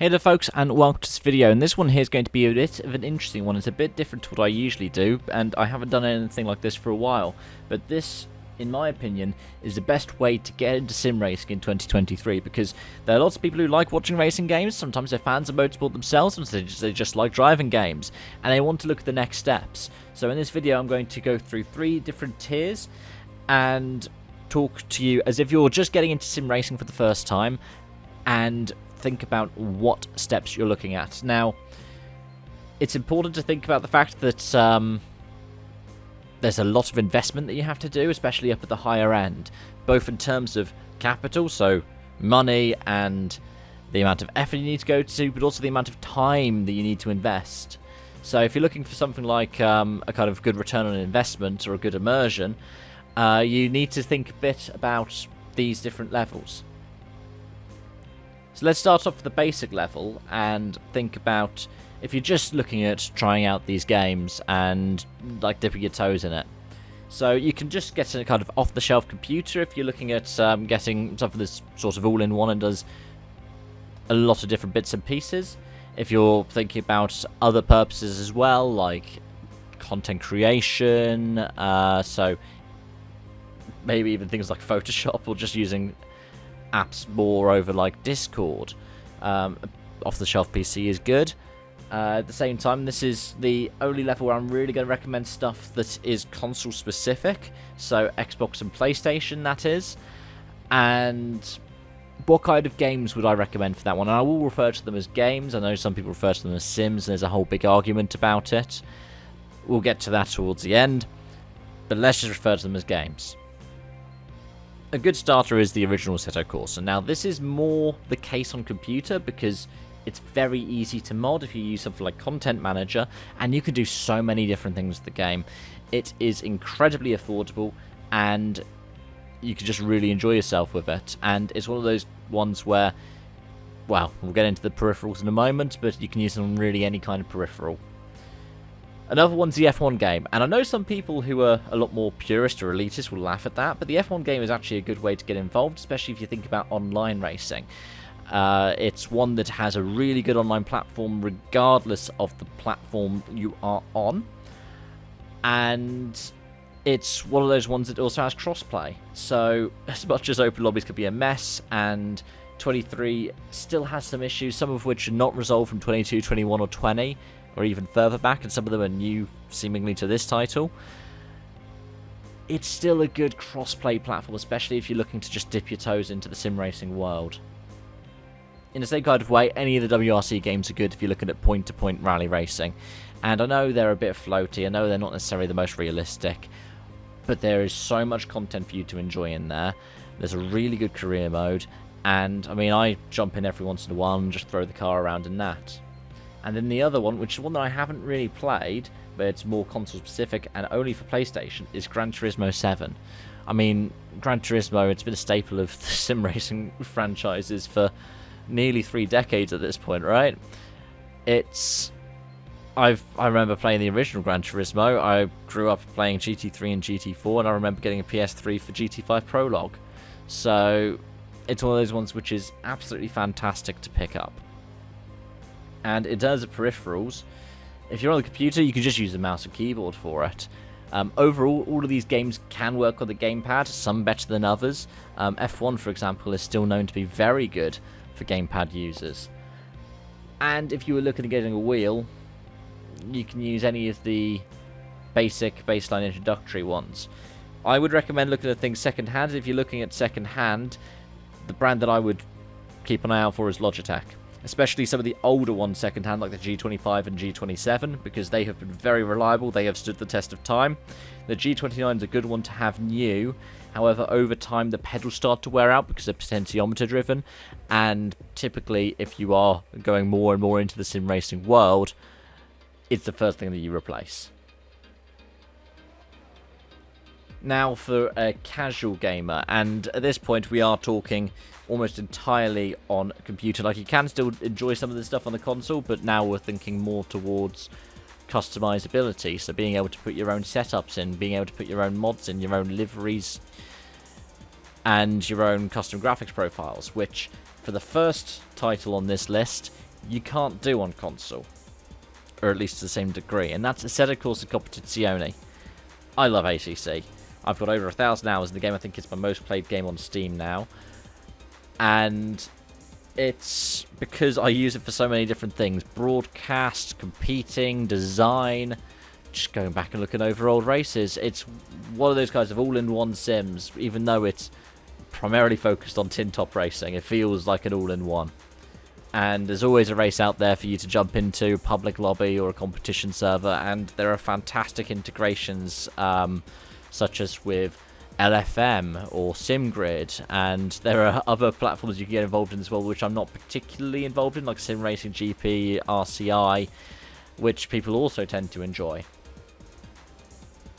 Hey there folks, and welcome to this video, and this one here is going to be a bit of an interesting one. It's a bit different to what I usually do, and I haven't done anything like this for a while, but this, in my opinion, is the best way to get into sim racing in 2023, because there are lots of people who like watching racing games. Sometimes they're fans of motorsport themselves, sometimes they just like driving games, and they want to look at the next steps. So in this video I'm going to go through 3 different tiers and talk to you as if you're just getting into sim racing for the first time, and think about what steps you're looking at. Now, it's important to think about the fact that there's a lot of investment that you have to do, especially up at the higher end, both in terms of capital, so money and the amount of effort you need to go to, but also the amount of time that you need to invest. So if you're looking for something like a kind of good return on investment or a good immersion, you need to think a bit about these different levels. So let's start off with the basic level and think about if you're just looking at trying out these games and like dipping your toes in it. So you can just get a kind of off-the-shelf computer if you're looking at getting something that's sort of all-in-one and does a lot of different bits and pieces. If you're thinking about other purposes as well, like content creation, so maybe even things like Photoshop, or just using apps more over like Discord, off-the-shelf PC is good. At the same time, this is the only level where I'm really going to recommend stuff that is console specific, so Xbox and PlayStation, that is. And what kind of games would I recommend for that one? And I will refer to them as games. I know some people refer to them as sims, and there's a whole big argument about it. We'll get to that towards the end, but let's just refer to them as games. A good starter is the original Assetto Corsa. Now, this is more the case on computer because it's very easy to mod if you use something like Content Manager, and you can do so many different things with the game. It is incredibly affordable, and you can just really enjoy yourself with it. And it's one of those ones where, well, we'll get into the peripherals in a moment, but you can use it on really any kind of peripheral. Another one's the F1 game, and I know some people who are a lot more purist or elitist will laugh at that, but the F1 game is actually a good way to get involved, especially if you think about online racing. It's one that has a really good online platform regardless of the platform you are on, and it's one of those ones that also has crossplay. So as much as open lobbies could be a mess, and 23 still has some issues, some of which are not resolved from 22, 21 or 20, or even further back, and some of them are new seemingly to this title, it's still a good cross-play platform, especially if you're looking to just dip your toes into the sim racing world. In the same kind of way, any of the WRC games are good if you're looking at point-to-point rally racing. And I know they're a bit floaty, I know they're not necessarily the most realistic, but there is so much content for you to enjoy in there. There's a really good career mode, and I mean, I jump in every once in a while and just throw the car around in that. And then the other one, which is one that I haven't really played, but it's more console specific and only for PlayStation, is Gran Turismo 7. I mean, Gran Turismo, it's been a staple of the sim racing franchises for nearly 3 decades at this point, right? I remember playing the original Gran Turismo. I grew up playing GT3 and GT4, and I remember getting a PS3 for GT5 Prologue. So it's one of those ones which is absolutely fantastic to pick up. And in terms of peripherals, if you're on the computer, you can just use a mouse and keyboard for it. Overall, all of these games can work on the gamepad, some better than others. F1, for example, is still known to be very good for gamepad users. And if you were looking at getting a wheel, you can use any of the basic baseline introductory ones. I would recommend looking at things second-hand. If you're looking at second-hand, the brand that I would keep an eye out for is Logitech. Especially some of the older ones second-hand, like the G25 and G27, because they have been very reliable, they have stood the test of time. The G29 is a good one to have new, however, over time the pedals start to wear out because they're potentiometer driven, and typically if you are going more and more into the sim racing world, it's the first thing that you replace. Now for a casual gamer, and at this point we are talking almost entirely on a computer. Like, you can still enjoy some of this stuff on the console, but now we're thinking more towards customizability, so being able to put your own setups in, being able to put your own mods in, your own liveries, and your own custom graphics profiles, which for the first title on this list you can't do on console, or at least to the same degree, and that's Assetto Corsa Competizione. I love ACC. I've got over 1,000 hours in the game. I think it's my most played game on Steam now, and it's because I use it for so many different things: broadcast, competing, design, just going back and looking over old races. It's one of those kinds of all-in-one sims. Even though it's primarily focused on tin top racing, it feels like an all-in-one. And there's always a race out there for you to jump into, public lobby or a competition server, and there are fantastic integrations, such as with LFM or SimGrid, and there are other platforms you can get involved in as well, which I'm not particularly involved in, like Sim Racing GP, RCI, which people also tend to enjoy.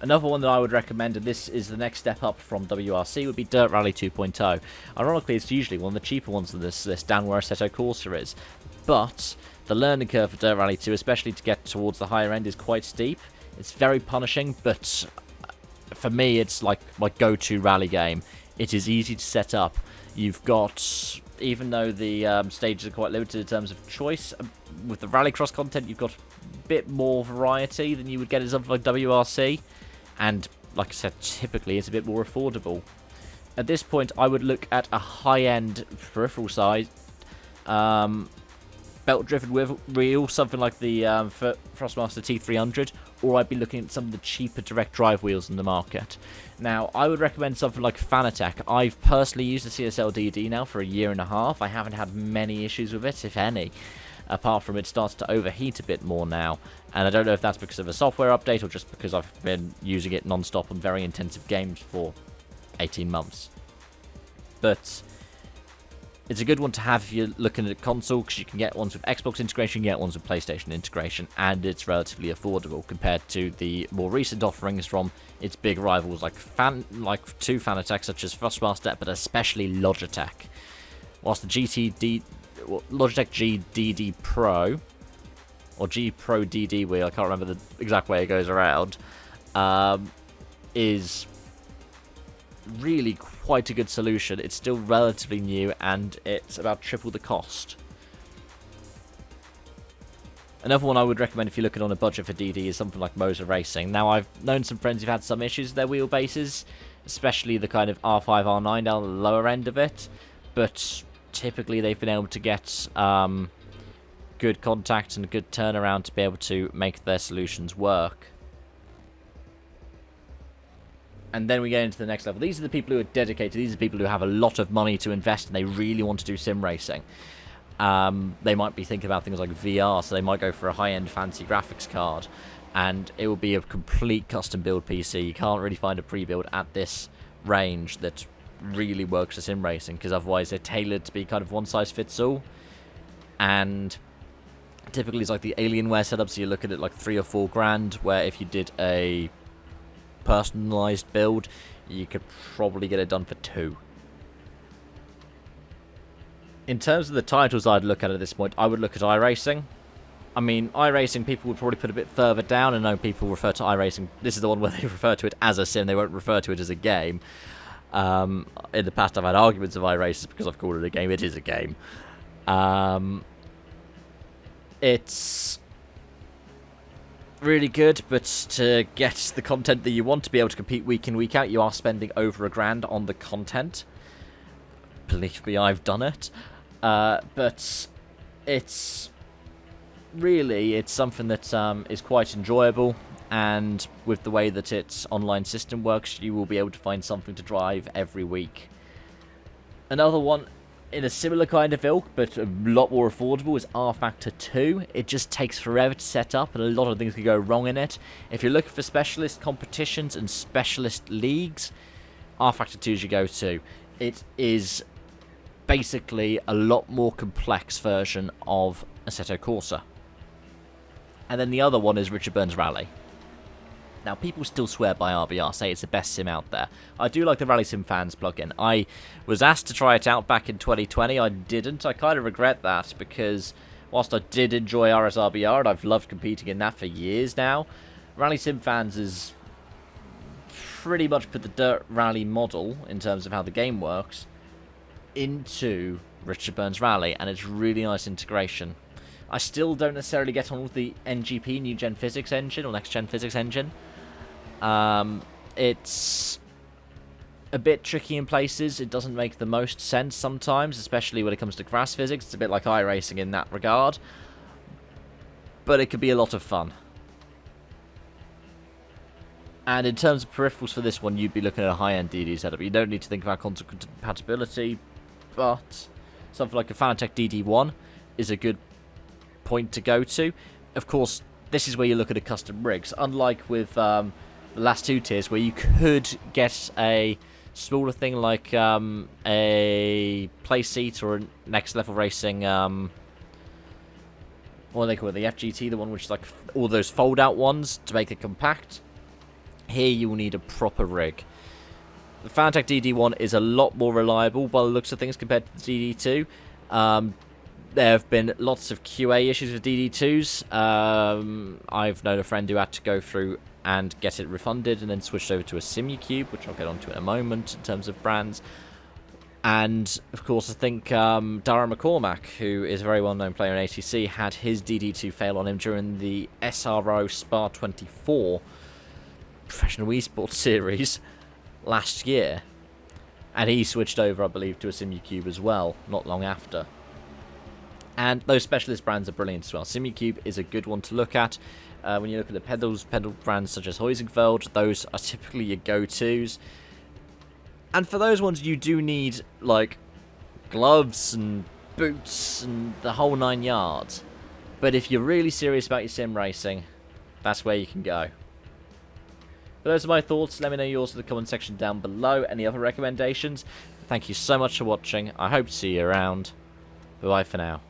Another one that I would recommend, and this is the next step up from WRC, would be Dirt Rally 2.0. Ironically, it's usually one of the cheaper ones on this list, down where Assetto Corsa is. But the learning curve for Dirt Rally 2, especially to get towards the higher end, is quite steep. It's very punishing, but for me, it's like my go-to rally game. It is easy to set up. You've got, even though the stages are quite limited in terms of choice, with the Rallycross content, you've got a bit more variety than you would get in something like WRC. And, like I said, typically it's a bit more affordable. At this point, I would look at a high-end peripheral size, belt-driven wheel, something like the Frostmaster T300, or I'd be looking at some of the cheaper direct drive wheels in the market. Now, I would recommend something like Fanatec. I've personally used the CSL DD now for a year and a half. I haven't had many issues with it, if any, apart from it starts to overheat a bit more now. And I don't know if that's because of a software update or just because I've been using it non-stop on very intensive games for 18 months. But it's a good one to have if you're looking at a console, because you can get ones with Xbox integration, you can get ones with PlayStation integration, and it's relatively affordable compared to the more recent offerings from its big rivals like two Fanatec, such as Frostmaster, but especially Logitech. Whilst the Logitech GDD Pro, or G Pro DD wheel, I can't remember the exact way it goes around, is really quite a good solution. It's still relatively new, and it's about triple the cost. Another one I would recommend if you're looking on a budget for DD is something like Moser Racing. Now, I've known some friends who've had some issues with their wheelbases, especially the kind of R5, R9 down the lower end of it, but typically they've been able to get good contact and good turnaround to be able to make their solutions work. And then we get into the next level. These are the people who are dedicated. These are people who have a lot of money to invest and they really want to do sim racing. They might be thinking about things like VR, so they might go for a high-end fancy graphics card, and it will be a complete custom build PC. You can't really find a pre-build at this range that really works for sim racing, because otherwise they're tailored to be kind of one size fits all. And typically it's like the Alienware setup, so you're looking at like 3 or 4 grand, where if you did a personalized build, you could probably get it done for 2. In terms of the titles I'd look at this point, I would look at iRacing. I mean, iRacing people would probably put a bit further down. I know people refer to iRacing, this is the one where they refer to it as a sim, they won't refer to it as a game. In the past I've had arguments of iRacing because I've called it a game. It is a game. It's really good, but to get the content that you want to be able to compete week in, week out, you are spending over £1,000 on the content. Believe me, I've done it. But it's something that is quite enjoyable, and with the way that its online system works, you will be able to find something to drive every week. Another one in a similar kind of ilk, but a lot more affordable, is R Factor 2. It just takes forever to set up, and a lot of things can go wrong in it. If you're looking for specialist competitions and specialist leagues, R Factor 2 is your go-to. It is basically a lot more complex version of Assetto Corsa. And then the other one is Richard Burns Rally. Now, people still swear by RBR, say it's the best sim out there. I do like the Rally Sim Fans plugin. I was asked to try it out back in 2020. I didn't. I kind of regret that, because whilst I did enjoy RSRBR, and I've loved competing in that for years now, Rally Sim Fans has pretty much put the Dirt Rally model, in terms of how the game works, into Richard Burns Rally, and it's really nice integration. I still don't necessarily get on with the NGP, New Gen Physics Engine, or Next Gen Physics Engine. It's a bit tricky in places. It doesn't make the most sense sometimes, especially when it comes to grass physics. It's a bit like iRacing in that regard. But it could be a lot of fun. And in terms of peripherals for this one, you'd be looking at a high-end DD setup. You don't need to think about console compatibility, but something like a Fanatec DD1 is a good point to go to. Of course, this is where you look at a custom rigs. Unlike with the last two tiers, where you could get a smaller thing like a play seat or a next level racing, what do they call it, the FGT, the one which is like all those fold out ones to make it compact. Here you will need a proper rig. The Fanatec DD1 is a lot more reliable by the looks of things compared to the DD2. There have been lots of QA issues with DD2s. I've known a friend who had to go through and get it refunded and then switched over to a Simucube, which I'll get onto in a moment in terms of brands. And, of course, I think Darren McCormack, who is a very well-known player in ATC, had his DD2 fail on him during the SRO Spa 24 Professional Esports Series last year. And he switched over, I believe, to a Simucube as well, not long after. And those specialist brands are brilliant as well. Simucube is a good one to look at. When you look at the pedal brands such as Heusinkveld, those are typically your go-tos. And for those ones, you do need, like, gloves and boots and the whole 9 yards. But if you're really serious about your sim racing, that's where you can go. But those are my thoughts. Let me know yours in the comment section down below. Any other recommendations? Thank you so much for watching. I hope to see you around. Bye-bye for now.